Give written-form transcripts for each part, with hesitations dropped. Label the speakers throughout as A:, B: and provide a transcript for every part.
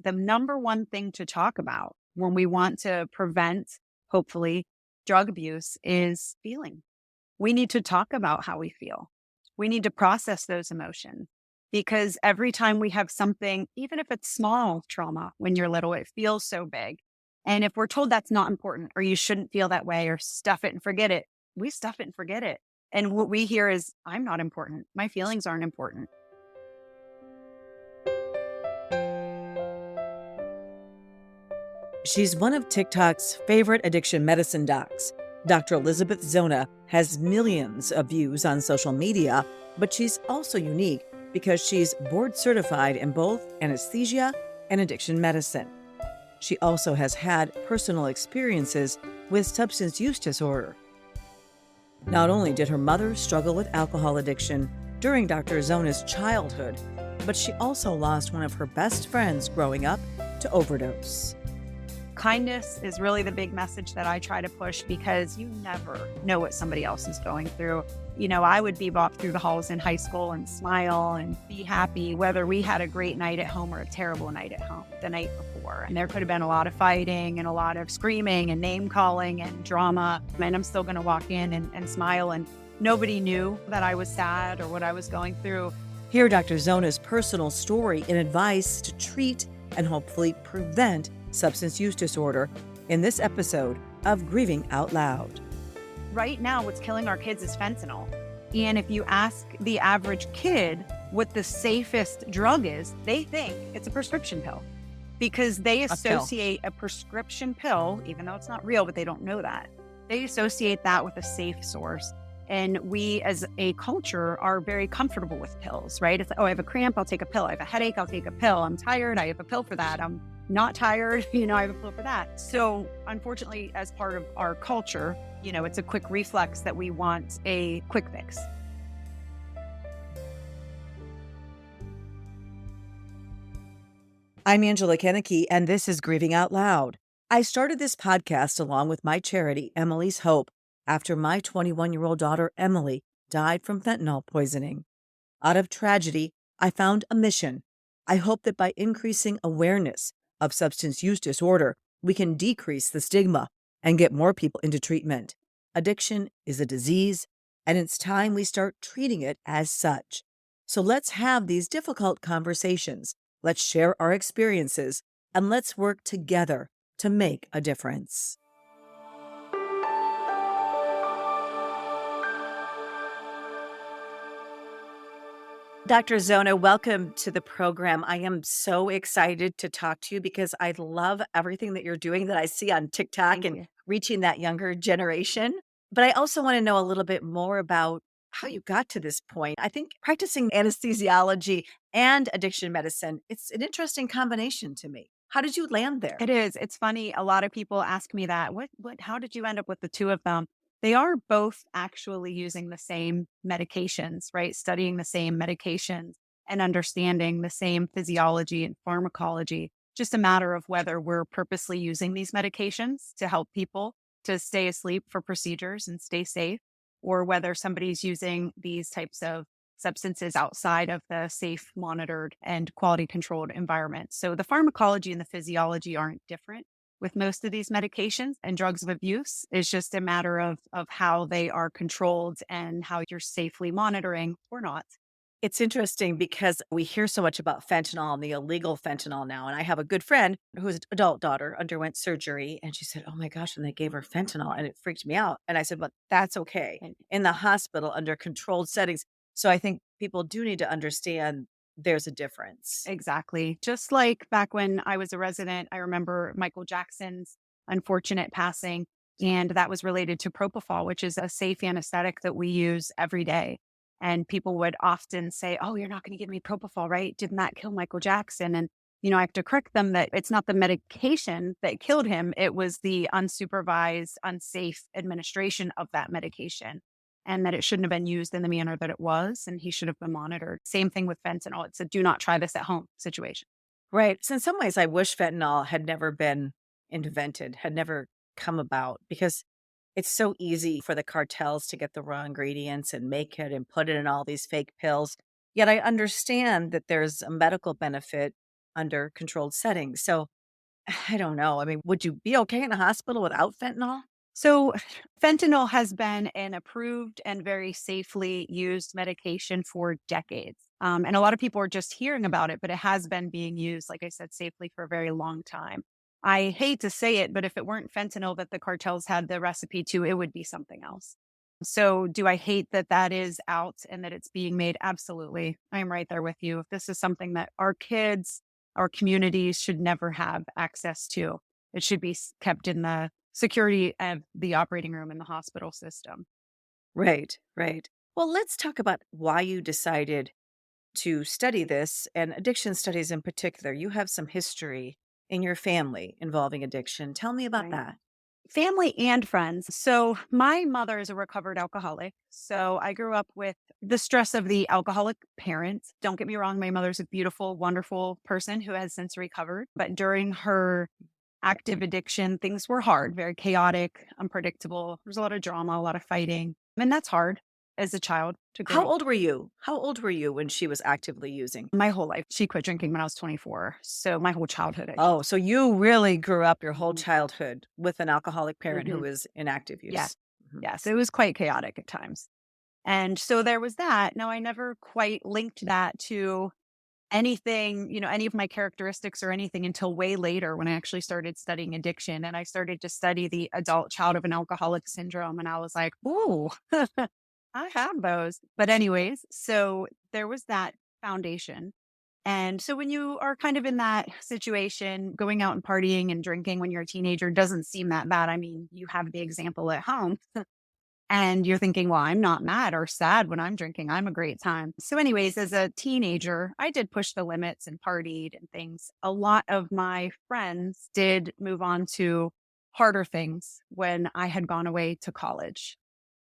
A: the number one thing to talk about when we want to prevent, hopefully, drug abuse is feeling. We need to talk about how we feel. We need to process those emotions because every time we have something, even if it's small trauma when you're little, it feels so big. And if we're told that's not important or you shouldn't feel that way or stuff it and forget it, we stuff it and forget it. And what we hear is, I'm not important. My feelings aren't important.
B: She's one of TikTok's favorite addiction medicine docs. Dr. Elizabeth Zona has millions of views on social media, but she's also unique because she's board certified in both anesthesia and addiction medicine. She also has had personal experiences with substance use disorder. Not only did her mother struggle with alcohol addiction during Dr. Zona's childhood, but she also lost one of her best friends growing up to overdose.
A: Kindness is really the big message that I try to push because you never know what somebody else is going through. I would bebop through the halls in high school and smile and be happy, whether we had a great night at home or a terrible night at home the night before. And there could have been a lot of fighting and a lot of screaming and name calling and drama. And I'm still going to walk in and smile. And nobody knew that I was sad or what I was going through.
B: Hear Dr. Zona's personal story and advice to treat and hopefully prevent substance use disorder in this episode of Grieving Out Loud.
A: Right now, what's killing our kids is fentanyl. And if you ask the average kid what the safest drug is, they think it's a prescription pill because they associate a prescription pill, even though it's not real, but they don't know that. They associate that with a safe source. And we as a culture are very comfortable with pills, right? It's like, oh, I have a cramp, I'll take a pill. I have a headache, I'll take a pill. I'm tired, I have a pill for that. I'm not tired, I have a pill for that. So unfortunately, as part of our culture, it's a quick reflex that we want a quick fix.
B: I'm Angela Kennecke, and this is Grieving Out Loud. I started this podcast along with my charity, Emily's Hope, after my 21-year-old daughter, Emily, died from fentanyl poisoning. Out of tragedy, I found a mission. I hope that by increasing awareness of substance use disorder, we can decrease the stigma and get more people into treatment. Addiction is a disease, and it's time we start treating it as such. So let's have these difficult conversations. Let's share our experiences, and let's work together to make a difference. Dr. Zona, welcome to the program. I am so excited to talk to you because I love everything that you're doing that I see on TikTok
A: Thank
B: and
A: you.
B: reaching that younger generation. But I also want to know a little bit more about how you got to this point. I think practicing anesthesiology and addiction medicine, it's an interesting combination to me. How did you land there?
A: It is. It's funny. A lot of people ask me that. How did you end up with the two of them? They are both actually using the same medications, right? Studying the same medications and understanding the same physiology and pharmacology. Just a matter of whether we're purposely using these medications to help people to stay asleep for procedures and stay safe, or whether somebody's using these types of substances outside of the safe, monitored, and quality controlled environment. So the pharmacology and the physiology aren't different with most of these medications and drugs of abuse. It's just a matter of how they are controlled and how you're safely monitoring or not.
B: It's interesting because we hear so much about fentanyl and the illegal fentanyl now. And I have a good friend whose adult daughter underwent surgery. And she said, oh my gosh, and they gave her fentanyl and it freaked me out. And I said, but that's okay in the hospital under controlled settings. So I think people do need to understand there's a difference.
A: Exactly. Just like back when I was a resident, I remember Michael Jackson's unfortunate passing, and that was related to propofol, which is a safe anesthetic that we use every day. And people would often say, oh, you're not going to give me propofol, right? Didn't that kill Michael Jackson? And, I have to correct them that it's not the medication that killed him. It was the unsupervised, unsafe administration of that medication, and that it shouldn't have been used in the manner that it was, and he should have been monitored. Same thing with fentanyl. It's a do not try this at home situation.
B: Right. So in some ways, I wish fentanyl had never been invented, had never come about, because it's so easy for the cartels to get the raw ingredients and make it and put it in all these fake pills. Yet I understand that there's a medical benefit under controlled settings. So I don't know. I mean, would you be okay in a hospital without fentanyl?
A: So, fentanyl has been an approved and very safely used medication for decades. And a lot of people are just hearing about it, but it has been being used, like I said, safely for a very long time. I hate to say it, but if it weren't fentanyl that the cartels had the recipe to, it would be something else. So, do I hate that that is out and that it's being made? Absolutely. I'm right there with you. This is something that our kids, our communities should never have access to. It should be kept in the security of the operating room in the hospital system.
B: Right, right. Well, let's talk about why you decided to study this and addiction studies in particular. You have some history in your family involving addiction. Tell me about
A: Right.
B: that.
A: Family and friends. So, my mother is a recovered alcoholic. So, I grew up with the stress of the alcoholic parent. Don't get me wrong, my mother's a beautiful, wonderful person who has since recovered. But during her active addiction, things were hard, very chaotic, unpredictable. There's a lot of drama, a lot of fighting. And that's hard as a child to
B: How
A: grow.
B: old were you? How old were you when she was actively using?
A: My whole life. She quit drinking when I was 24. So, my whole childhood, I should
B: Oh, so you really grew up your whole
A: say.
B: childhood with an alcoholic parent who
A: Mhm.
B: was in active
A: Yes.
B: use. Mhm.
A: Yes. It was quite chaotic at times. And so there was that. Now, I never quite linked that to anything, any of my characteristics or anything until way later when I actually started studying addiction and I started to study the adult child of an alcoholic syndrome. And I was like, ooh, I have those. But, anyways, so there was that foundation. And so when you are kind of in that situation, going out and partying and drinking when you're a teenager doesn't seem that bad. I mean, you have the example at home. And you're thinking, well, I'm not mad or sad when I'm drinking. I'm a great time. So, anyways, as a teenager, I did push the limits and partied and things. A lot of my friends did move on to harder things when I had gone away to college.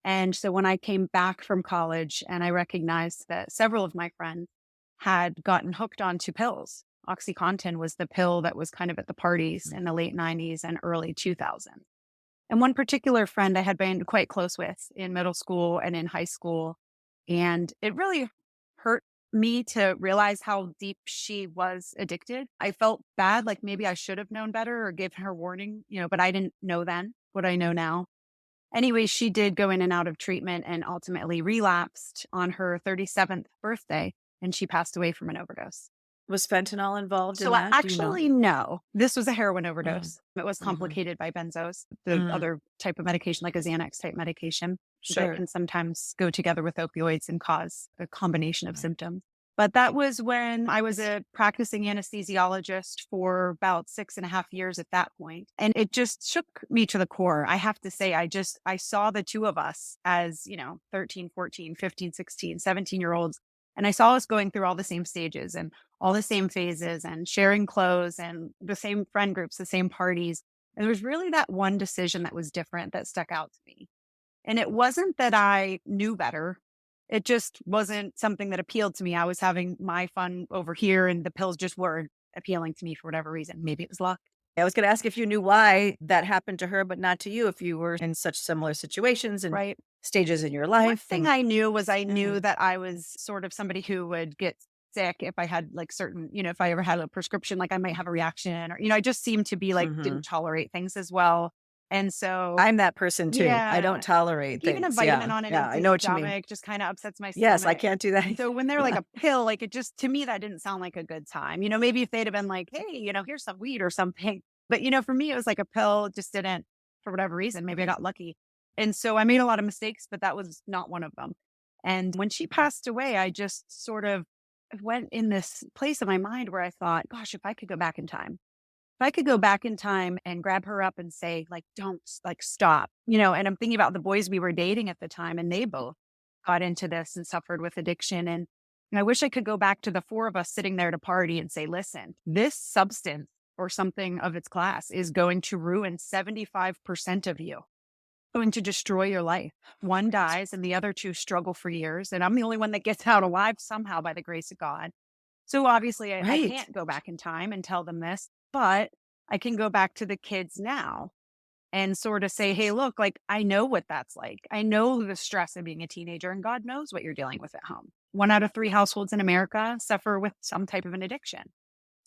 A: And so when I came back from college and I recognized that several of my friends had gotten hooked onto pills. Oxycontin was the pill that was kind of at the parties in the late 90s and early 2000s. And one particular friend I had been quite close with in middle school and in high school. And it really hurt me to realize how deep she was addicted. I felt bad, like maybe I should have known better or given her warning, but I didn't know then what I know now. Anyway, she did go in and out of treatment and ultimately relapsed on her 37th birthday, and she passed away from an overdose.
B: Was fentanyl involved in
A: So,
B: that? Do you know?
A: actually, no. This was a heroin
B: Mm,
A: overdose. It was
B: mhm,
A: complicated by benzos, the
B: mm,
A: other type of medication, like a Xanax type medication that
B: sure.
A: can sometimes go together with opioids and cause a combination of
B: Right.
A: symptoms. But that was when I was a practicing anesthesiologist for about 6.5 years at that point. And it just shook me to the core. I have to say, I saw the two of us as, 13, 14, 15, 16, 17 year olds. And I saw us going through all the same stages and all the same phases and sharing clothes and the same friend groups, the same parties. And there was really that one decision that was different that stuck out to me. And it wasn't that I knew better. It just wasn't something that appealed to me. I was having my fun over here and the pills just weren't appealing to me for whatever reason. Maybe it was luck.
B: I was gonna ask if you knew why that happened to her, but not to you, if you were in such similar situations and
A: Right.
B: stages in your
A: One
B: life
A: thing
B: and
A: I knew was I
B: yeah.
A: knew that I was sort of somebody who would get sick if I had like certain, if I ever had a prescription, like I might have a reaction or, I just seemed to be like,
B: Mhm.
A: didn't tolerate things as well. And so,
B: I'm that person too. I don't
A: yeah,
B: tolerate
A: like even a
B: things. Yeah,
A: vitamin on an
B: yeah, I know
A: empty
B: what you mean.
A: stomach just kind of upsets my
B: Yes, I
A: stomach.
B: can't do that.
A: So when they're like a pill, like it just, to me, that didn't sound like a good time. Maybe if they'd have been like, hey, here's some weed or something. But, for me, it was like a pill just didn't, for whatever reason, maybe I got lucky. And so I made a lot of mistakes, but that was not one of them. And when she passed away, I just sort of went in this place in my mind where I thought, gosh, if I could go back in time, if I could go back in time and grab her up and say, like, don't like stop, and I'm thinking about the boys we were dating at the time and they both got into this and suffered with addiction. And I wish I could go back to the four of us sitting there to party and say, listen, this substance or something of its class is going to ruin 75% of you, going to destroy your life. One
B: Right.
A: dies and the other two struggle for years. And I'm the only one that gets out alive somehow by the grace of God. So obviously, I
B: Right.
A: can't go back in time and tell them this, but I can go back to the kids now and sort of say, hey, look, like I know what that's like. I know the stress of being a teenager, and God knows what you're dealing with at home. 1 out of 3 households in America suffer with some type of an addiction.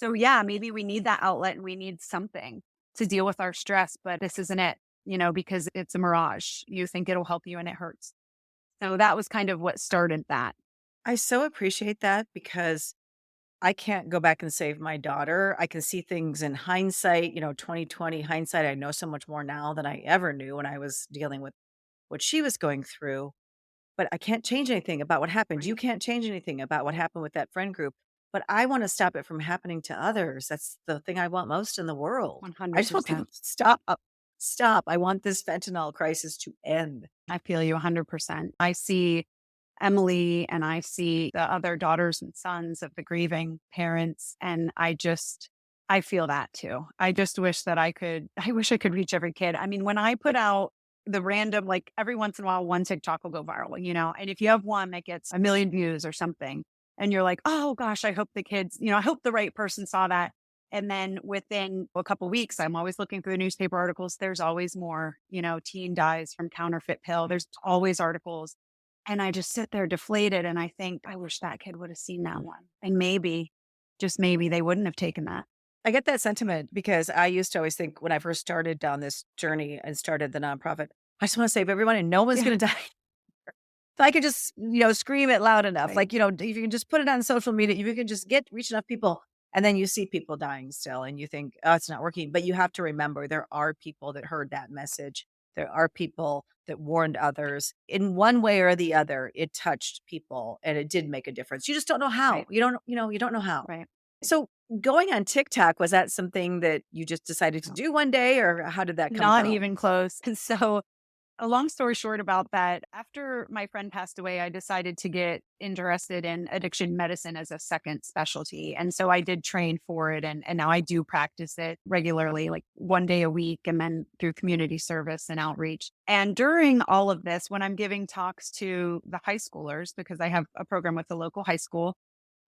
A: So yeah, maybe we need that outlet and we need something to deal with our stress, but this isn't it, because it's a mirage. You think it'll help you and it hurts. So that was kind of what started that.
B: I so appreciate that because I can't go back and save my daughter. I can see things in hindsight, 2020 hindsight. I know so much more now than I ever knew when I was dealing with what she was going through. But I can't change anything about what happened. You
A: Right.
B: can't change anything about what happened with that friend group. But I want to stop it from happening to others. That's the thing I want most in the world. I just want people
A: 100%.
B: to stop. Stop. I want this fentanyl crisis to end.
A: I feel you 100%. I see Emily and I see the other daughters and sons of the grieving parents. And I feel that too. I just wish that I wish I could reach every kid. I mean, when I put out the random, like every once in a while, one TikTok will go viral, and if you have one that gets a million views or something, and you're like, oh gosh, I hope the kids, I hope the right person saw that. And then within a couple weeks, I'm always looking through the newspaper articles. There's always more, teen dies from counterfeit pill. There's always articles and I just sit there deflated and I think, I wish that kid would have seen that one. And maybe, just maybe they wouldn't have taken that.
B: I get that sentiment because I used to always think when I first started down this journey and started the nonprofit, I just want to save everyone and no one's
A: Yeah.
B: going to die. If I could just, scream it loud enough,
A: Right.
B: like, if you can just put it on social media, if you can just reach enough people and then you see people dying still and you think, oh, it's not working. But you have to remember there are people that heard that message. There are people that warned others in one way or the other. It touched people and it did make a difference. You just don't know how.
A: Right.
B: You don't know how.
A: Right.
B: So going on TikTok, was that something that you just decided to
A: No.
B: do one day or how did that come
A: Not
B: from?
A: even close. And so a long story short about that, after my friend passed away, I decided to get interested in addiction medicine as a second specialty. And so I did train for it. And now I do practice it regularly, like one day a week, and then through community service and outreach. And during all of this, when I'm giving talks to the high schoolers, because I have a program with the local high school,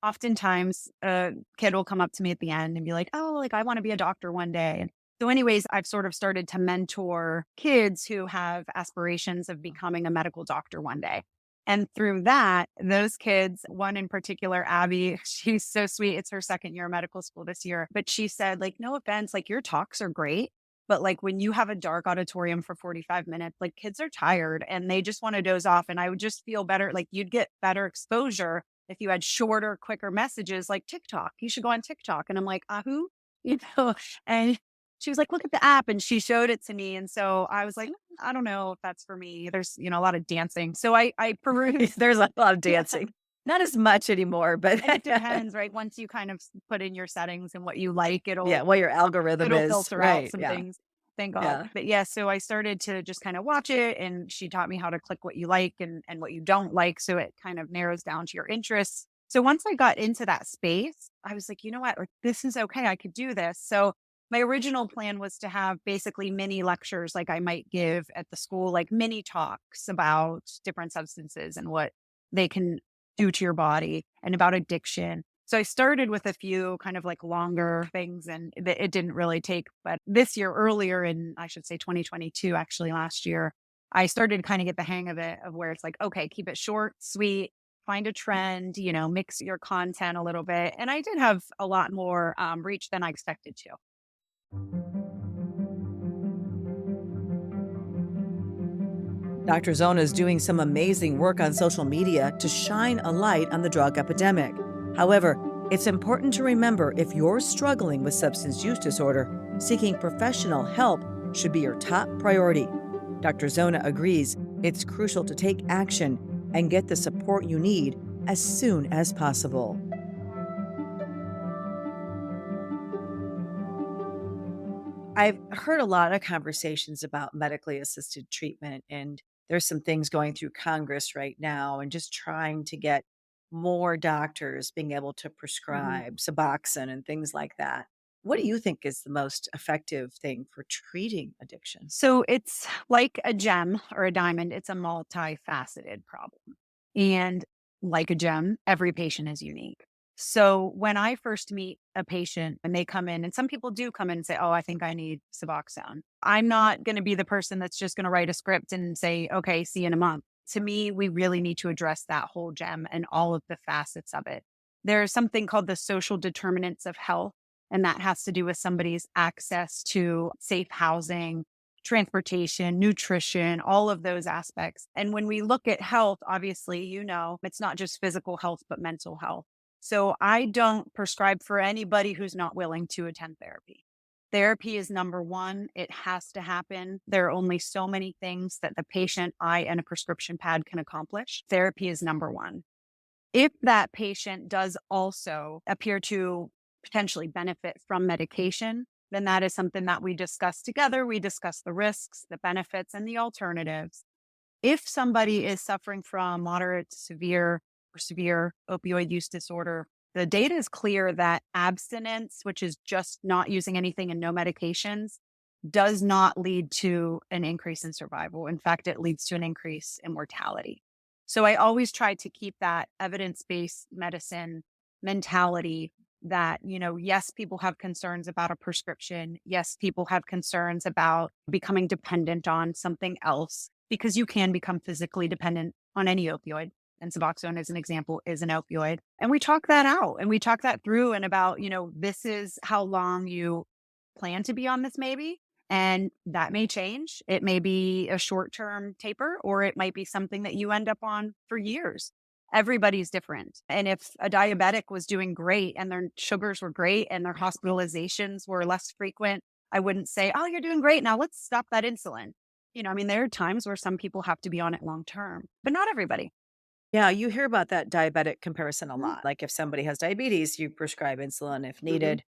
A: oftentimes a kid will come up to me at the end and be like, oh, like I want to be a doctor one day. And so, anyways, I've sort of started to mentor kids who have aspirations of becoming a medical doctor one day. And through that, those kids, one in particular, Abby, she's so sweet. It's her second year of medical school this year. But she said, like, no offense, like your talks are great. But like when you have a dark auditorium for 45 minutes, like kids are tired and they just want to doze off. And I would just feel better. Like you'd get better exposure if you had shorter, quicker messages like TikTok. You should go on TikTok. And I'm like, who? You know, and she was like, look at the app. And she showed it to me. And so I was like, I don't know if that's for me. There's, a lot of dancing. So I perused.
B: There's a lot of
A: Yeah.
B: dancing. Not as much anymore, but
A: And it depends, right? Once you kind of put in your settings and what you like,
B: yeah, what your algorithm
A: it'll
B: is.
A: filter out
B: Right.
A: some
B: Yeah.
A: things. Thank God.
B: Yeah.
A: But yeah, so I started to just kind of watch it and she taught me how to click what you like and what you don't like. So it kind of narrows down to your interests. So once I got into that space, I was like, you know what? Like, this is okay. I could do this. So my original plan was to have basically mini lectures like I might give at the school, like mini talks about different substances and what they can do to your body and about addiction. So I started with a few kind of like longer things and it didn't really take. But this year, earlier in, I should say 2022, actually last year, I started to kind of get the hang of it, of where it's like, okay, keep it short, sweet, find a trend, mix your content a little bit. And I did have a lot more reach than I expected to.
B: Dr. Zona is doing some amazing work on social media to shine a light on the drug epidemic. However, it's important to remember if you're struggling with substance use disorder, seeking professional help should be your top priority. Dr. Zona agrees it's crucial to take action and get the support you need as soon as possible. I've heard a lot of conversations about medically assisted treatment, and there's some things going through Congress right now, and just trying to get more doctors being able to
A: Mhm.
B: prescribe Suboxone and things like that. What do you think is the most effective thing for treating addiction?
A: So it's like a gem or a diamond, it's a multifaceted problem. And like a gem, every patient is unique. So when I first meet a patient and they come in, and some people do come in and say, oh, I think I need Suboxone. I'm not going to be the person that's just going to write a script and say, okay, see you in a month. To me, we really need to address that whole gem and all of the facets of it. There's something called the social determinants of health And that has to do with somebody's access to safe housing, transportation, nutrition, all of those aspects. And when we look at health, obviously, it's not just physical health, but mental health. So I don't prescribe for anybody who's not willing to attend therapy. Therapy is number one. It has to happen. There are only so many things that the patient, I, and a prescription pad can accomplish. Therapy is number one. If that patient does also appear to potentially benefit from medication, then that is something that we discuss together. We discuss the risks, the benefits, and the alternatives. If somebody is suffering from moderate to severe or severe opioid use disorder, the data is clear that abstinence, which is just not using anything and no medications, does not lead to an increase in survival. In fact, it leads to an increase in mortality. So I always try to keep that evidence-based medicine mentality that, yes, people have concerns about a prescription. Yes, people have concerns about becoming dependent on something else because you can become physically dependent on any opioid. And Suboxone, as an example, is an opioid. And we talk that out and we talk that through and about, this is how long you plan to be on this, maybe. And that may change. It may be a short term taper, or it might be something that you end up on for years. Everybody's different. And if a diabetic was doing great and their sugars were great and their hospitalizations were less frequent, I wouldn't say, oh, you're doing great. Now let's stop that insulin. There are times where some people have to be on it long term, but not everybody.
B: Yeah, you hear about that diabetic comparison a
A: Mhm.
B: lot. Like if somebody has diabetes, you prescribe insulin if
A: Mhm.
B: needed.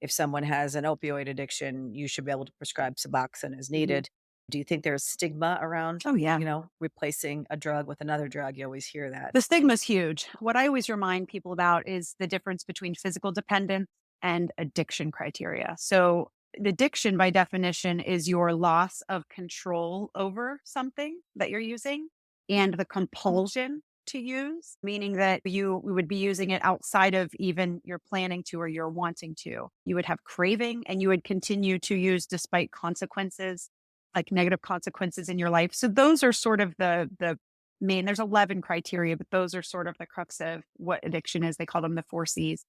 B: If someone has an opioid addiction, you should be able to prescribe Suboxone as
A: Mhm.
B: needed. Do you think there's stigma around,
A: Oh, yeah.
B: replacing a drug with another drug? You always hear that.
A: The stigma is huge. What I always remind people about is the difference between physical dependence and addiction criteria. So, the addiction, by definition, is your loss of control over something that you're using and the compulsion to use, meaning that you would be using it outside of even your planning to or you're wanting to. You would have craving and you would continue to use despite consequences, like negative consequences in your life. So, those are sort of the main, there's 11 criteria, but those are sort of the crux of what addiction is. They call them the 4 C's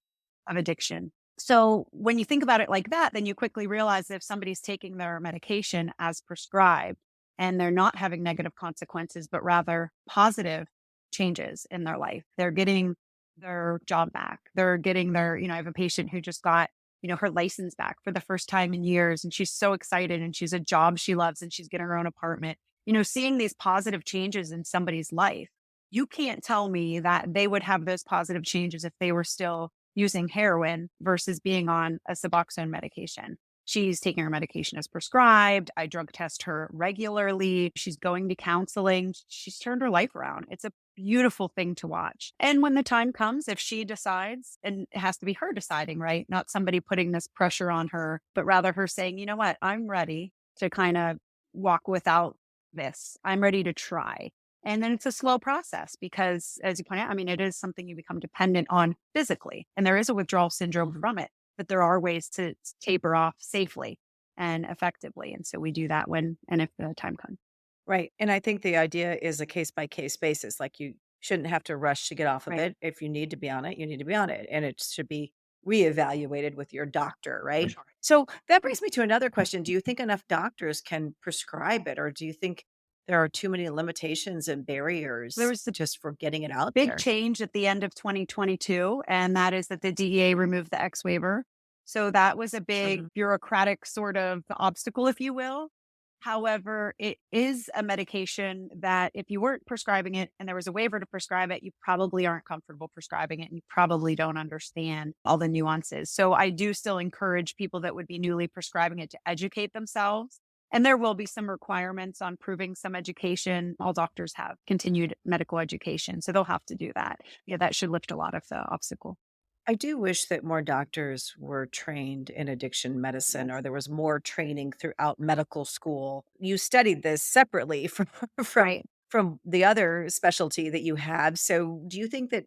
A: of addiction. So when you think about it like that, then you quickly realize that if somebody's taking their medication as prescribed and they're not having negative consequences, but rather positive changes in their life, they're getting their job back. They're getting I have a patient who just got, her license back for the first time in years. And she's so excited and she's a job she loves and she's getting her own apartment. Seeing these positive changes in somebody's life, you can't tell me that they would have those positive changes if they were still using heroin versus being on a Suboxone medication. She's taking her medication as prescribed. I drug test her regularly. She's going to counseling. She's turned her life around. It's a beautiful thing to watch. And when the time comes, if she decides, and it has to be her deciding, right? Not somebody putting this pressure on her, but rather her saying, you know what, I'm ready to kind of walk without this. I'm ready to try. And then it's a slow process because, as you point out, I mean, it is something you become dependent on physically, and there is a withdrawal syndrome from it, but there are ways to taper off safely and effectively. And so we do that when and if the time comes.
B: Right. And I think the idea is a case by case basis. Like you shouldn't have to rush to get off of
A: Right.
B: it. If you need to be on it, you need to be on it. And it should be reevaluated with your doctor,
A: For
B: right?
A: sure.
B: So that brings me to another question. Do you think enough doctors can prescribe it? Or do you think there are too many limitations and
A: There
B: barriers
A: was the
B: just for getting it out
A: big
B: there?
A: change at the end of 2022, and that is that the DEA removed the X waiver. So that was a big bureaucratic sort of obstacle, if you will. However, it is a medication that if you weren't prescribing it and there was a waiver to prescribe it, you probably aren't comfortable prescribing it and you probably don't understand all the nuances. So I do still encourage people that would be newly prescribing it to educate themselves. And there will be some requirements on proving some education. All doctors have continued medical education, so they'll have to do that. Yeah, that should lift a lot of the obstacle.
B: I do wish that more doctors were trained in addiction medicine or
A: Yes.
B: there was more training throughout medical school. You studied this separately from from
A: Right.
B: from the other specialty that you have. So do you think that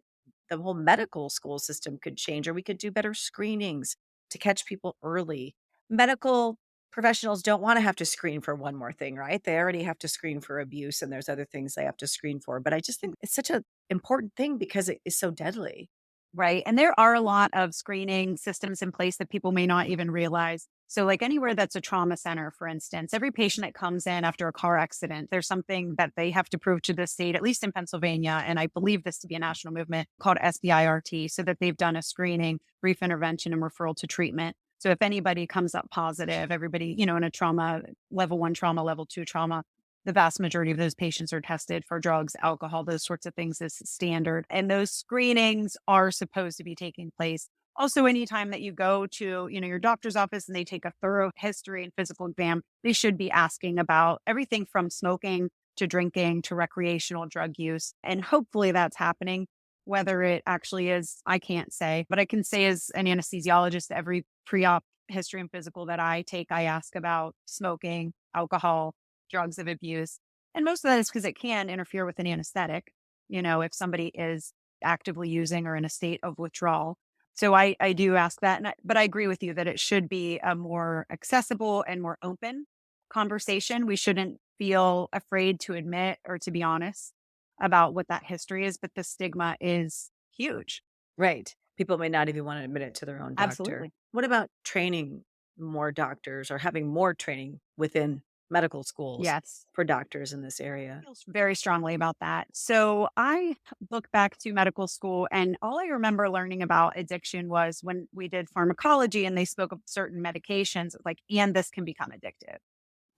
B: the whole medical school system could change or we could do better screenings to catch people early? Medical professionals don't want to have to screen for one more thing, right? They already have to screen for abuse and there's other things they have to screen for. But I just think it's such a important thing because it is so deadly.
A: right? And there are a lot of screening systems in place that people may not even realize. So, like anywhere that's a trauma center, for instance, every patient that comes in after a car accident, there's something that they have to prove to the state, at least in Pennsylvania. And I believe this to be a national movement called SBIRT, so that they've done a screening, brief intervention, and referral to treatment. So, if anybody comes up positive, everybody, in a trauma, level one trauma, level two trauma, the vast majority of those patients are tested for drugs, alcohol, those sorts of things is standard. And those screenings are supposed to be taking place. Also, anytime that you go to, your doctor's office and they take a thorough history and physical exam, they should be asking about everything from smoking to drinking to recreational drug use. And hopefully that's happening. Whether it actually is, I can't say, but I can say as an anesthesiologist, every pre-op history and physical that I take, I ask about smoking, alcohol, drugs of abuse. And most of that is because it can interfere with an anesthetic, if somebody is actively using or in a state of withdrawal. So I do ask that. But I agree with you that it should be a more accessible and more open conversation. We shouldn't feel afraid to admit or to be honest about what that history is, but the stigma is huge.
B: Right. People may not even want to admit it to their own doctor.
A: Absolutely.
B: What about training more doctors or having more training within medical schools
A: Yes.
B: for doctors in this area?
A: Feels very strongly about that. So I look back to medical school, and all I remember learning about addiction was when we did pharmacology and they spoke of certain medications, like, and this can become addictive.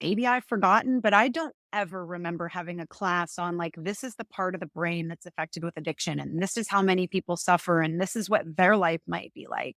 A: Maybe I've forgotten, but I don't ever remember having a class on like, this is the part of the brain that's affected with addiction. And this is how many people suffer. And this is what their life might be like.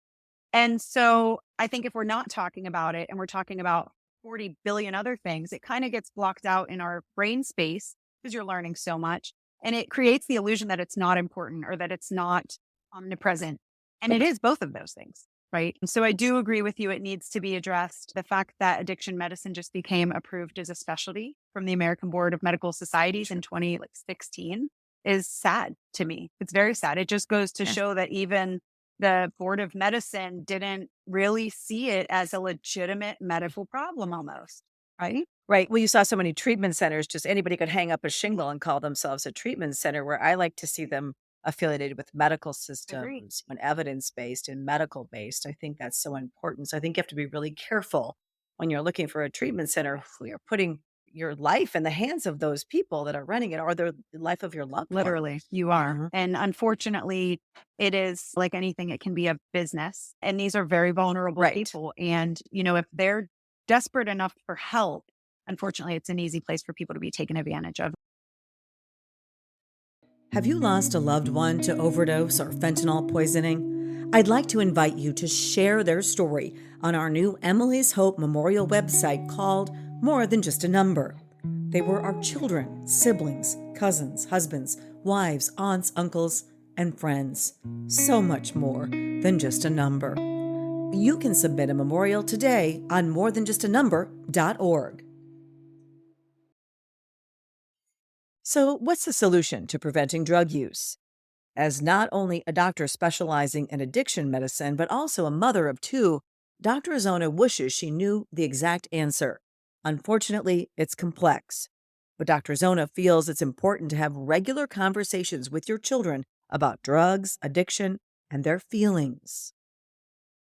A: And so I think if we're not talking about it and we're talking about 40 billion other things, it kind of gets blocked out in our brain space because you're learning so much. And it creates the illusion that it's not important or that it's not omnipresent. And it is both of those things, right? And so I do agree with you. It needs to be addressed. The fact that addiction medicine just became approved as a specialty from the American Board of Medical Societies in 2016 is sad to me. It's very sad. It just goes to
B: Yeah.
A: show that even the Board of Medicine didn't really see it as a legitimate medical problem almost, right?
B: Right. Well, you saw so many treatment centers, just anybody could hang up a shingle and call themselves a treatment center, where I like to see them affiliated with medical
A: Agree.
B: systems and evidence based and medical based. I think that's so important. So I think you have to be really careful when you're looking for a treatment center who you're putting your life in the hands of those people that are running it or the life of your loved one.
A: Literally, you are.
B: Mhm.
A: And unfortunately, it is like anything, it can be a business. And these are very vulnerable
B: Right.
A: people. And, if they're desperate enough for help, unfortunately, it's an easy place for people to be taken advantage of.
B: Have you lost a loved one to overdose or fentanyl poisoning? I'd like to invite you to share their story on our new Emily's Hope Memorial website called More Than Just a Number. They were our children, siblings, cousins, husbands, wives, aunts, uncles, and friends. So much more than just a number. You can submit a memorial today on morethanjustanumber.org. So, what's the solution to preventing drug use? As not only a doctor specializing in addiction medicine, but also a mother of two, Dr. Zona wishes she knew the exact answer. Unfortunately, it's complex. But Dr. Zona feels it's important to have regular conversations with your children about drugs, addiction, and their feelings.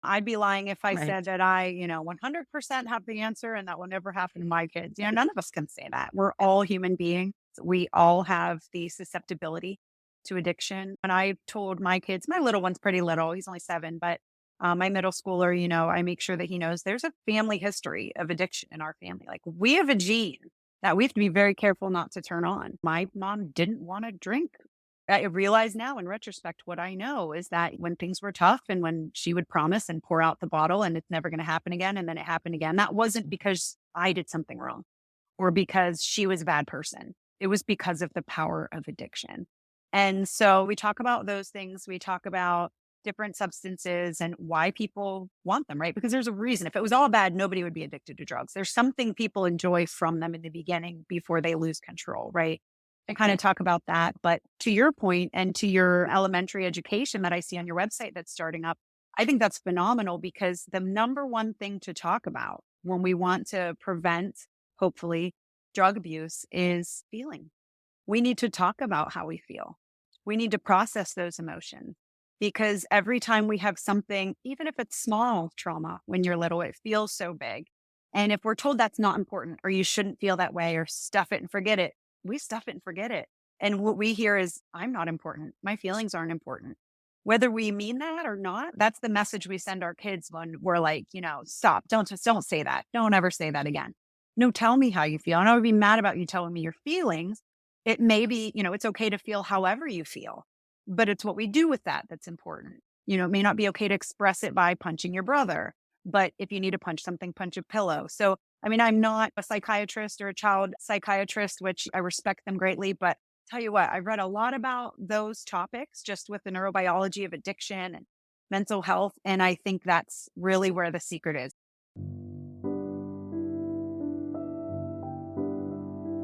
A: I'd be lying if I
B: Right.
A: said that I, 100% have the answer and that will never happen to my kids. None of us can say that. We're all human beings. We all have the susceptibility to addiction. And I told my kids, my little one's pretty little, he's only 7, but my middle schooler, I make sure that he knows there's a family history of addiction in our family. Like we have a gene that we have to be very careful not to turn on. My mom didn't want to drink. I realize now in retrospect, what I know is that when things were tough and when she would promise and pour out the bottle and it's never going to happen again, and then it happened again, that wasn't because I did something wrong or because she was a bad person. It was because of the power of addiction. And so we talk about those things. We talk about different substances and why people want them, right? Because there's a reason. If it was all bad, nobody would be addicted to drugs. There's something people enjoy from them in the beginning before they lose control, right? And kind of talk about that. But to your point and to your elementary education that I see on your website that's starting up, I think that's phenomenal because the number one thing to talk about when we want to prevent, hopefully, drug abuse is feeling. We need to talk about how we feel. We need to process those emotions. because every time we have something, even if it's small trauma when you're little, it feels so big. And if we're told that's not important or you shouldn't feel that way or stuff it and forget it, we stuff it and forget it. And what we hear is, I'm not important. My feelings aren't important. Whether we mean that or not, that's the message we send our kids when we're like, stop, don't say that. Don't ever say that again. No, tell me how you feel. And I would be mad about you telling me your feelings. It may be, it's okay to feel however you feel, but it's what we do with that that's important. It may not be okay to express it by punching your brother, but if you need to punch something, punch a pillow. So, I mean, I'm not a psychiatrist or a child psychiatrist, which I respect them greatly, but tell you what, I've read a lot about those topics just with the neurobiology of addiction and mental health. And I think that's really where the secret is.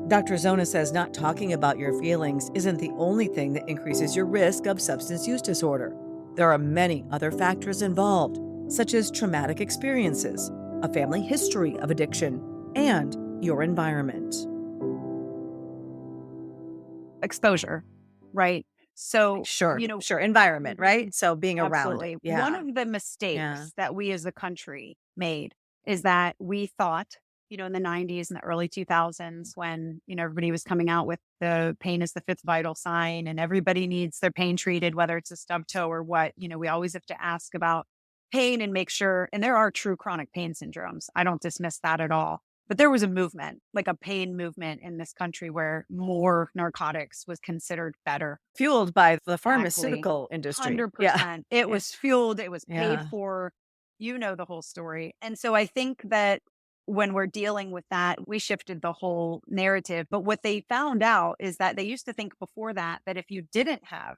B: Dr. Zona says not talking about your feelings isn't the only thing that increases your risk of substance use disorder. There are many other factors involved, such as traumatic experiences, a family history of addiction, and your environment.
A: Exposure, right? So,
B: Sure. Environment, right? So being around
A: absolutely.
B: it. Yeah.
A: One of the mistakes that we as a country made is that we thought, in the 90s and the early 2000s when, everybody was coming out with the pain is the fifth vital sign and everybody needs their pain treated, whether it's a stub toe or what, we always have to ask about pain and make sure, and there are true chronic pain syndromes. I don't dismiss that at all. But there was a movement, like a pain movement in this country where more narcotics was considered better.
B: Fueled by the
A: Exactly.
B: pharmaceutical industry.
A: 100%. It was fueled, it was paid
B: Yeah.
A: for, the whole story. And so I think that when we're dealing with that, we shifted the whole narrative. But what they found out is that they used to think before that if you didn't have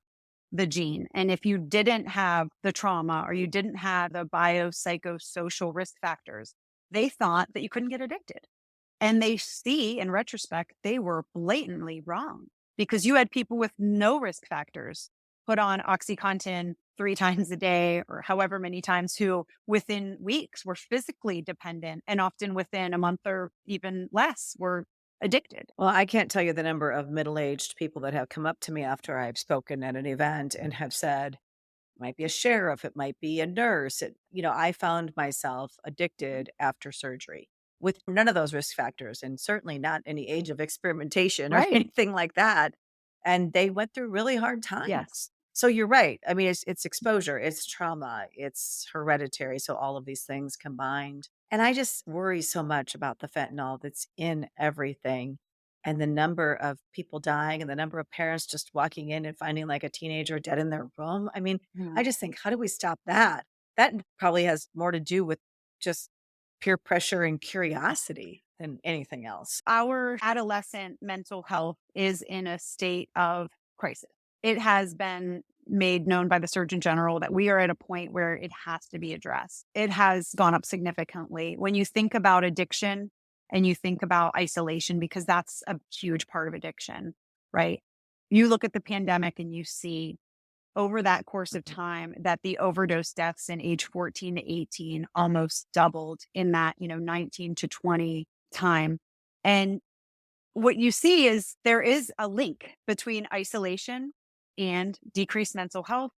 A: the gene and if you didn't have the trauma or you didn't have the biopsychosocial risk factors, they thought that you couldn't get addicted. And they see in retrospect, they were blatantly wrong because you had people with no risk factors put on OxyContin 3 times a day or however many times who within weeks were physically dependent and often within a month or even less were addicted.
B: Well, I can't tell you the number of middle-aged people that have come up to me after I've spoken at an event and have said, it might be a sheriff, it might be a nurse. I found myself addicted after surgery with none of those risk factors and certainly not any age of experimentation or
A: Right.
B: anything like that. And they went through really hard times.
A: Yes.
B: So you're right. I mean, it's exposure, it's trauma, it's hereditary. So all of these things combined. And I just worry so much about the fentanyl that's in everything and the number of people dying and the number of parents just walking in and finding like a teenager dead in their room. I mean, I just think, how do we stop that? That probably has more to do with just peer pressure and curiosity than anything else.
A: Our adolescent mental health is in a state of crisis. It has been made known by the Surgeon General that we are at a point where it has to be addressed. It has gone up significantly. When you think about addiction and you think about isolation, because that's a huge part of addiction, right? You look at the pandemic and you see over that course of time that the overdose deaths in age 14 to 18 almost doubled in that, 19 to 20 time. And what you see is there is a link between isolation and decreased mental health.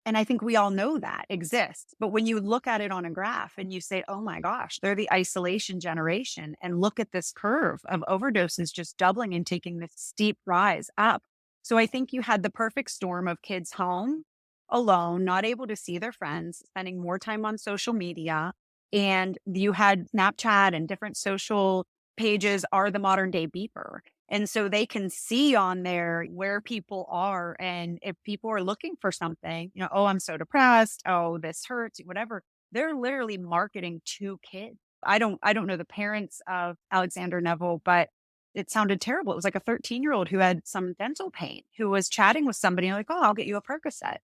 A: And I think we all know that exists. But when you look at it on a graph and you say, oh my gosh, they're the isolation generation, and look at this curve of overdoses just doubling and taking this steep rise up. So I think you had the perfect storm of kids home alone, not able to see their friends, spending more time on social media. And you had Snapchat and different social pages are the modern day beeper. And so they can see on there where people are. And if people are looking for something, oh, I'm so depressed. Oh, this hurts, whatever. They're literally marketing to kids. I don't know the parents of Alexander Neville, but it sounded terrible. It was like a 13-year-old who had some dental pain, who was chatting with somebody like, oh, I'll get you a Percocet,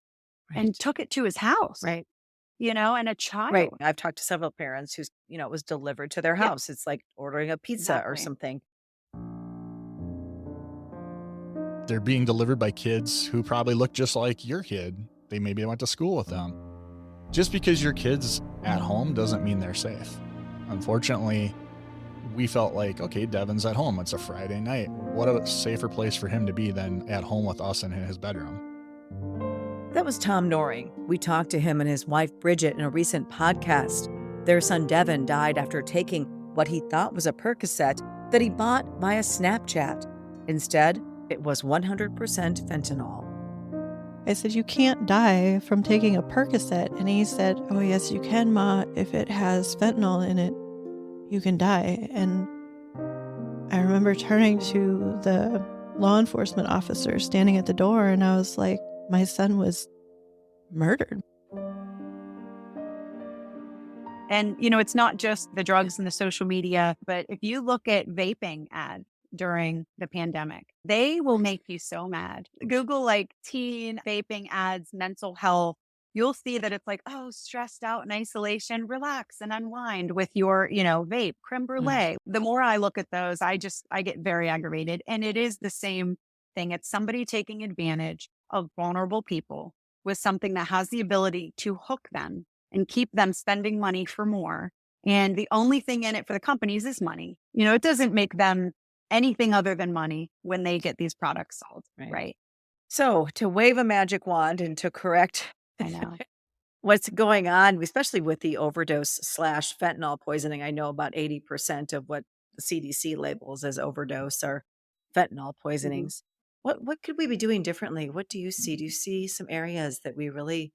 A: and took it to his house.
B: Right.
A: And a child.
B: Right. I've talked to several parents who's, it was delivered to their house. It's like ordering a pizza or
A: Exactly.
B: something.
C: They're being delivered by kids who probably look just like your kid. They maybe went to school with them. Just because your kid's at home doesn't mean they're safe. Unfortunately, we felt like, okay, Devin's at home. It's a Friday night. What a safer place for him to be than at home with us and in his bedroom.
B: That was Tom Noring. We talked to him and his wife Bridget in a recent podcast. Their son Devin died after taking what he thought was a Percocet that he bought via Snapchat. Instead, it was 100% fentanyl.
D: I said, "You can't die from taking a Percocet." And he said, "Oh, yes, you can, Ma. If it has fentanyl in it, you can die." And I remember turning to the law enforcement officer standing at the door, and I was like, my son was murdered.
A: And, it's not just the drugs and the social media, but if you look at vaping ads during the pandemic, they will make you so mad. Google teen vaping ads, mental health. You'll see that it's stressed out in isolation, relax and unwind with your, vape, creme brulee. The more I look at those, I get very aggravated. And it is the same thing. It's somebody taking advantage of vulnerable people with something that has the ability to hook them and keep them spending money for more. And the only thing in it for the companies is money. It doesn't make them anything other than money when they get these products sold. Right.
B: So to wave a magic wand and to correct
A: I know.
B: what's going on, especially with the overdose/fentanyl poisoning, I know about 80% of what the CDC labels as overdose are fentanyl poisonings. What could we be doing differently? What do you see? Do you see some areas that we really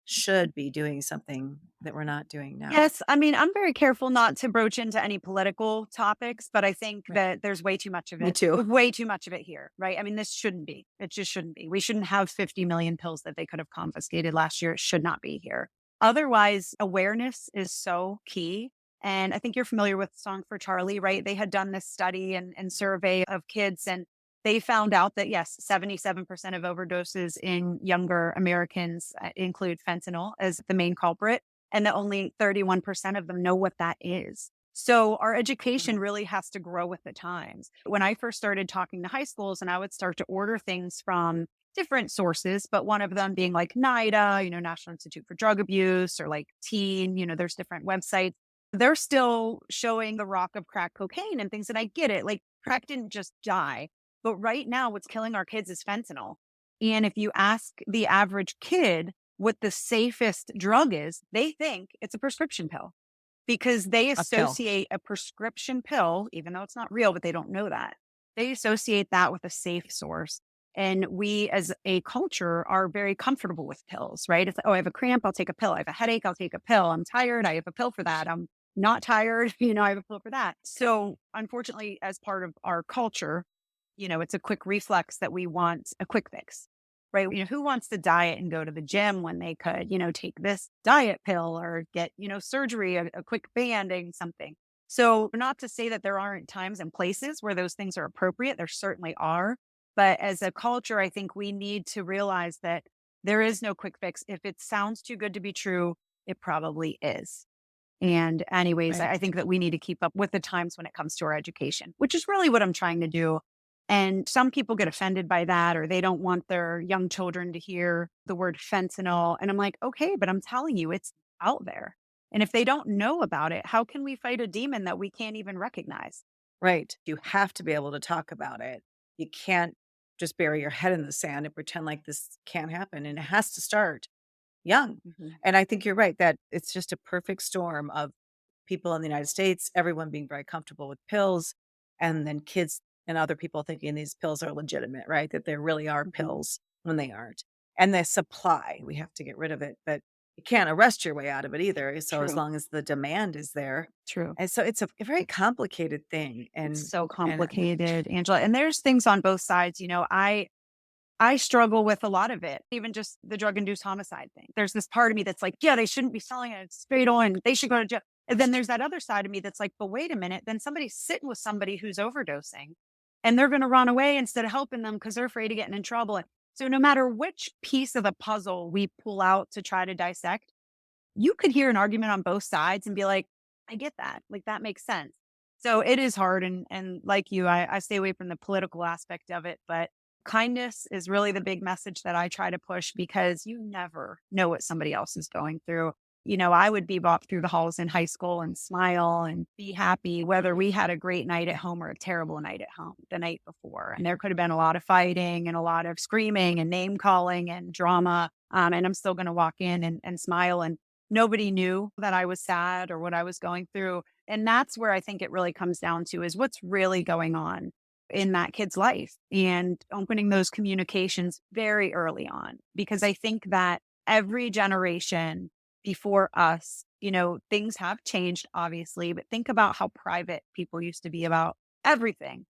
B: should be doing something that we're not doing now?
A: Yes. I mean, I'm very careful not to broach into any political topics, but I think that there's way too much of it.
B: Me too.
A: Way too much of it here, right? I mean, this shouldn't be. It just shouldn't be. We shouldn't have 50 million pills that they could have confiscated last year. It should not be here. Otherwise, awareness is so key. And I think you're familiar with Song for Charlie, right? They had done this study and survey of kids, and they found out that, yes, 77% of overdoses in younger Americans include fentanyl as the main culprit, and that only 31% of them know what that is. So our education really has to grow with the times. When I first started talking to high schools, and I would start to order things from different sources, but one of them being like NIDA, National Institute for Drug Abuse, or Teen, there's different websites. They're still showing the rock of crack cocaine and things, and I get it. Crack didn't just die. But right now, what's killing our kids is fentanyl. And if you ask the average kid what the safest drug is, they think it's a prescription pill because they associate a prescription pill, even though it's not real, but they don't know that. They associate that with a safe source. And we as a culture are very comfortable with pills, right? It's I have a cramp, I'll take a pill. I have a headache, I'll take a pill. I'm tired, I have a pill for that. I'm not tired, I have a pill for that. So unfortunately, as part of our culture, it's a quick reflex that we want a quick fix, right? Who wants to diet and go to the gym when they could, take this diet pill or get, surgery, a quick banding, something. So not to say that there aren't times and places where those things are appropriate. There certainly are. But as a culture, I think we need to realize that there is no quick fix. If it sounds too good to be true, it probably is. And anyways, I think that we need to keep up with the times when it comes to our education, which is really what I'm trying to do. And some people get offended by that, or they don't want their young children to hear the word fentanyl. And I'm like, okay, but I'm telling you, it's out there. And if they don't know about it, how can we fight a demon that we can't even recognize?
B: Right. You have to be able to talk about it. You can't just bury your head in the sand and pretend like this can't happen. And it has to start young. And I think you're right that it's just a perfect storm of people in the United States, everyone being very comfortable with pills, and then kids and other people thinking these pills are legitimate, right? That there really are pills when they aren't. And the supply, we have to get rid of it, but you can't arrest your way out of it either. So as long as the demand is there.
A: True.
B: And so it's a very complicated thing. And
A: it's so complicated, Angela. And there's things on both sides. I struggle with a lot of it, even just the drug-induced homicide thing. There's this part of me that's like, yeah, they shouldn't be selling it. It's fatal and they should go to jail. And then there's that other side of me that's like, but wait a minute. Then somebody's sitting with somebody who's overdosing and they're going to run away instead of helping them because they're afraid of getting in trouble. And so no matter which piece of the puzzle we pull out to try to dissect, you could hear an argument on both sides and be like, I get that. That makes sense. So it is hard. And like you, I stay away from the political aspect of it, but kindness is really the big message that I try to push because you never know what somebody else is going through. I would bebop through the halls in high school and smile and be happy, whether we had a great night at home or a terrible night at home the night before. And there could have been a lot of fighting and a lot of screaming and name calling and drama. And I'm still going to walk in and smile. And nobody knew that I was sad or what I was going through. And that's where I think it really comes down to is what's really going on in that kid's life and opening those communications very early on. Because I think that every generation before us, things have changed, obviously, but think about how private people used to be about everything.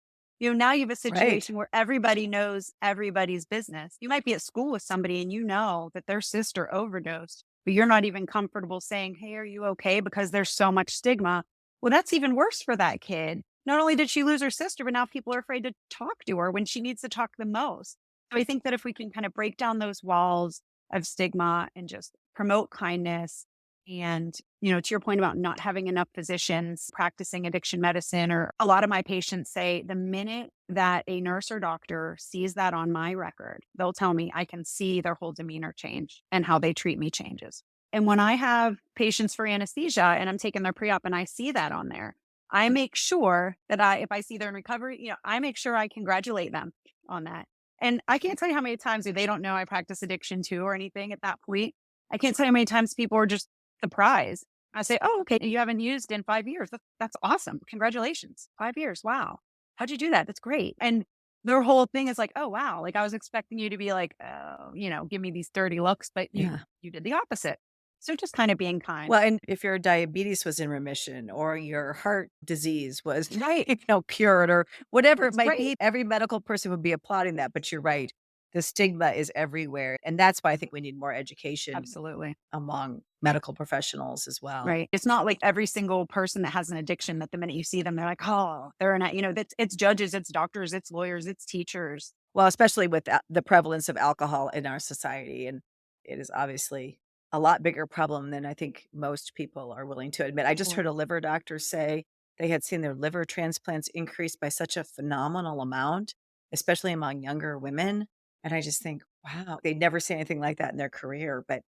A: Now you have a
B: Right.
A: situation where everybody knows everybody's business. You might be at school with somebody and you know that their sister overdosed, but you're not even comfortable saying, "Hey, are you okay?" because there's so much stigma. Well, that's even worse for that kid. Not only did she lose her sister, but now people are afraid to talk to her when she needs to talk the most. So I think that if we can kind of break down those walls of stigma and just promote kindness and, to your point about not having enough physicians practicing addiction medicine, or a lot of my patients say the minute that a nurse or doctor sees that on my record, they'll tell me I can see their whole demeanor change and how they treat me changes. And when I have patients for anesthesia and I'm taking their pre-op and I see that on there, I make sure that if I see they're in recovery, I make sure I congratulate them on that. And I can't tell you how many times they don't know I practice addiction too or anything at that point. I can't tell you how many times people are just surprised. I say, "Oh, okay, you haven't used in 5 years. That's awesome. Congratulations. 5 years. Wow. How'd you do that? That's great." And their whole thing is like, "Oh, wow. Like I was expecting you to be like, oh, give me these dirty looks, but you
B: Yeah.
A: you did the opposite." So just kind of being kind.
B: Well, and if your diabetes was in remission or your heart disease was,
A: Right.
B: cured or whatever it
A: It's
B: might
A: great.
B: be, every medical person would be applauding that. But you're right. The stigma is everywhere. And that's why I think we need more education
A: Absolutely.
B: among medical professionals as well.
A: Right. It's not like every single person that has an addiction that the minute you see them, they're like, "Oh, they're in that's it's judges, it's doctors, it's lawyers, it's teachers."
B: Well, especially with the prevalence of alcohol in our society. And it is obviously a lot bigger problem than I think most people are willing to admit. I just
A: Sure.
B: heard a liver doctor say they had seen their liver transplants increase by such a phenomenal amount, especially among younger women. And I just think, wow, they'd never say anything like that in their career. But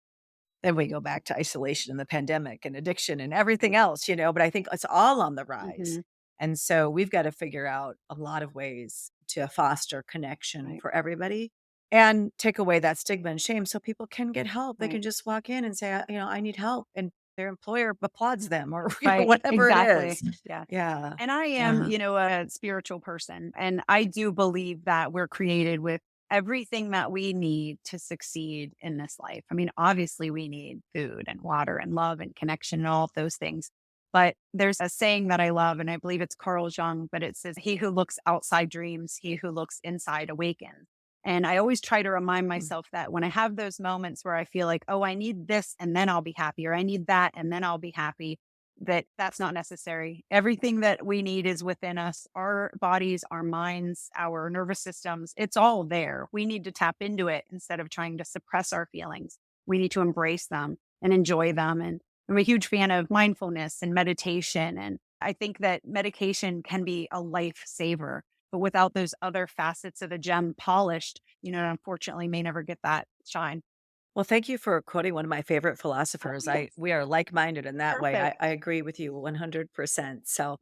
B: then we go back to isolation and the pandemic and addiction and everything else, but I think it's all on the rise.
A: Mhm.
B: And so we've got to figure out a lot of ways to foster connection
A: Right.
B: for everybody and take away that stigma and shame so people can get help. They
A: Right.
B: can just walk in and say, I need help. And their employer applauds them or,
A: Right.
B: whatever it
A: Exactly.
B: is.
A: Yeah.
B: Yeah.
A: And I am,
B: Yeah.
A: a spiritual person. And I do believe that we're created with everything that we need to succeed in this life. I mean, obviously, we need food and water and love and connection and all of those things. But there's a saying that I love, and I believe it's Carl Jung, but it says, "He who looks outside dreams, he who looks inside awakens." And I always try to remind
B: Mm.
A: myself that when I have those moments where I feel like, "Oh, I need this and then I'll be happy," or "I need that and then I'll be happy," that's not necessary. Everything that we need is within us, our bodies, our minds, our nervous systems. It's all there. We need to tap into it instead of trying to suppress our feelings. We need to embrace them and enjoy them. And I'm a huge fan of mindfulness and meditation. And I think that medication can be a lifesaver, but without those other facets of the gem polished, unfortunately may never get that shine.
B: Well, thank you for quoting one of my favorite philosophers.
A: Yes.
B: We are like-minded in that way.
A: Perfect.
B: I agree with you 100%. So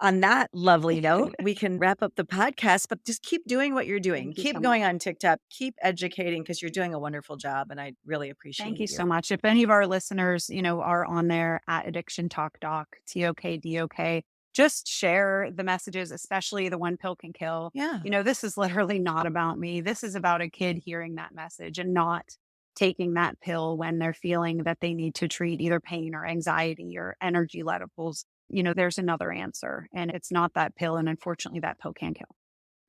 B: on that lovely note, we can wrap up the podcast, but just keep doing what you're doing.
A: Thank you so
B: Keep
A: much.
B: going on TikTok, keep educating because you're doing a wonderful job. And I really
A: Thank
B: appreciate
A: you
B: you.
A: so much. If any of our listeners, are on there at Addiction Talk Doc, TOKDOK, just share the messages, especially the one pill can kill.
B: Yeah.
A: This is literally not about me. This is about a kid hearing that message and not taking that pill when they're feeling that they need to treat either pain or anxiety or energy levels. There's another answer and it's not that pill. And unfortunately, that pill can kill.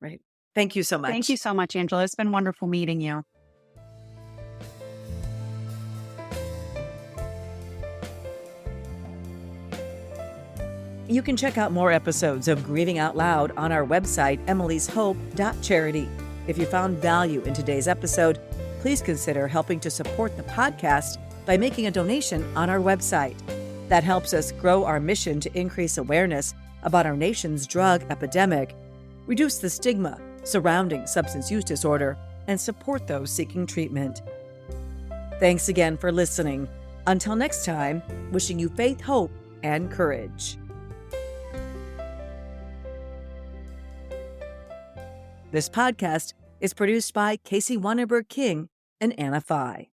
B: Right. Thank you so
A: Thank you
B: much.
A: so much, Angela. It's been wonderful meeting you.
B: You can check out more episodes of Grieving Out Loud on our website, emily'shope.charity. If you found value in today's episode, please consider helping to support the podcast by making a donation on our website. That helps us grow our mission to increase awareness about our nation's drug epidemic, reduce the stigma surrounding substance use disorder, and support those seeking treatment. Thanks again for listening. Until next time, wishing you faith, hope, and courage. This podcast is produced by Casey Wonnenberg King and Anna Phi.